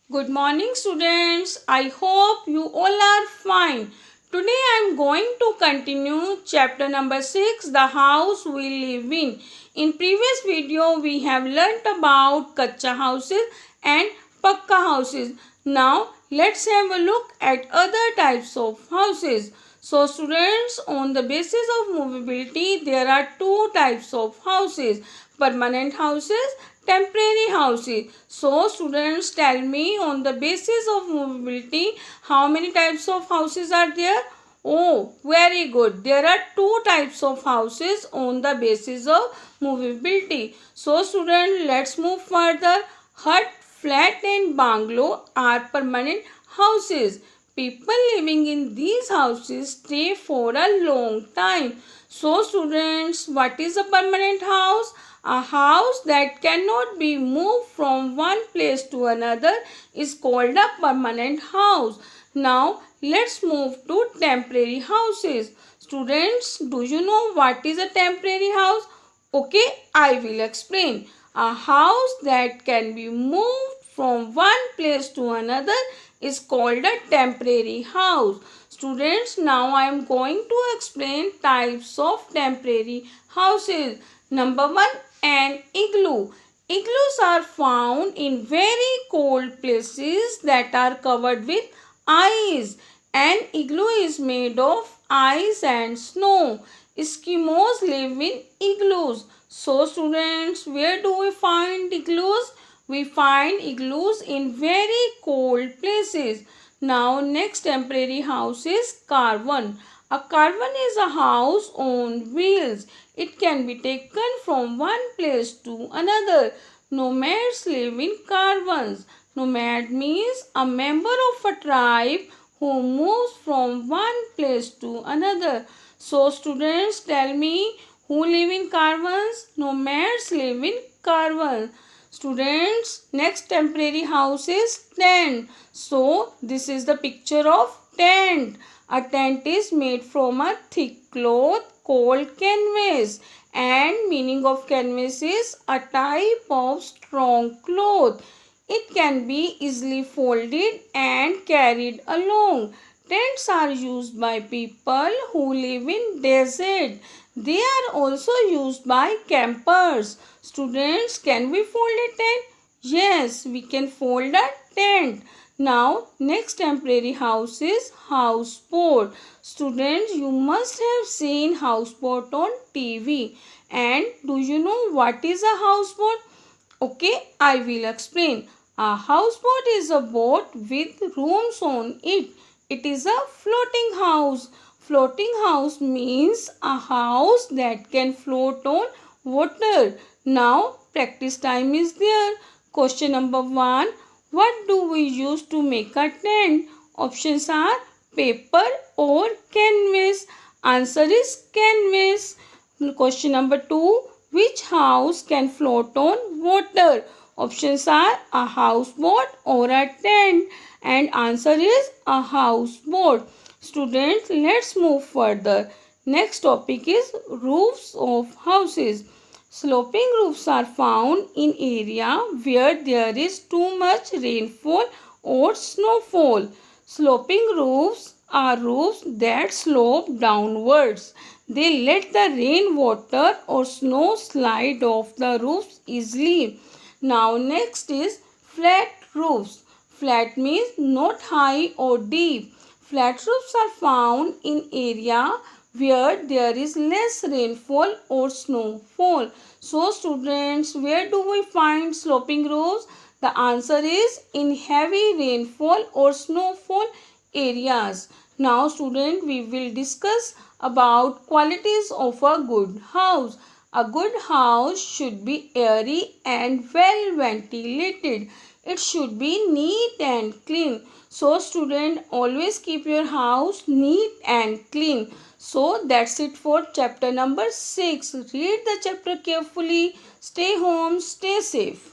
Good morning, students. I hope you all are fine. Today I am going to continue chapter number 6, the house we live in. In previous video we have learnt about kacha houses and pakka houses. Now let's have a look at other types of houses. So students, on the basis of movability there are two types of houses: permanent houses, temporary houses. So students, tell me, on the basis of movability, how many types of houses are there? Oh, very good. There are two types of houses on the basis of movability. So students, let's move further. Hut, flat and bungalow are permanent houses. People living in these houses stay for a long time. So students, what is a permanent house? A house that cannot be moved from one place to another is called a permanent house. Now let's move to temporary houses. Students, do you know what is a temporary house? Okay, I will explain. A house that can be moved from one place to another is called a temporary house. Students, now I am going to explain types of temporary houses. Number 1, an igloo. Igloos are found in very cold places that are covered with ice. An igloo is made of ice and snow. Eskimos live in igloos. So students, where do we find igloos? We find igloos in very cold places. Now next temporary house is caravan. A caravan is a house on wheels. It can be taken from one place to another. Nomads live in caravans. Nomad means a member of a tribe who moves from one place to another. So students, tell me, who live in caravans? Nomads live in caravans. Students, next temporary house is tent. So this is the picture of tent. A tent is made from a thick cloth called canvas, and meaning of canvas is a type of strong cloth. It can be easily folded and carried along. Tents are used by people who live in desert. They are also used by campers. Students, can we fold a tent? Yes, we can fold a tent. Now, next temporary house is houseboat. Students, you must have seen houseboat on TV. And do you know what is a houseboat? Okay, I will explain. A houseboat is a boat with rooms on it. It is a floating house. Floating house means a house that can float on water. Now, practice time is there. Question number 1. What do we use to make a tent? Options are paper or canvas. Answer is canvas. Question number 2. Which house can float on water? Options are a houseboat or a tent, and answer is a houseboat. Students, let's move further. Next topic is roofs of houses. Sloping roofs are found in area where there is too much rainfall or snowfall. Sloping roofs are roofs that slope downwards. They let the rainwater or snow slide off the roofs easily. Now next is flat roofs. Flat means not high or deep. Flat roofs are found in area where there is less rainfall or snowfall. So students, where do we find sloping roofs? The answer is in heavy rainfall or snowfall areas. Now student, we will discuss about qualities of a good house. A good house should be airy and well ventilated. It should be neat and clean. So student, always keep your house neat and clean. So that's it for chapter number 6. Read the chapter carefully. Stay home, stay safe.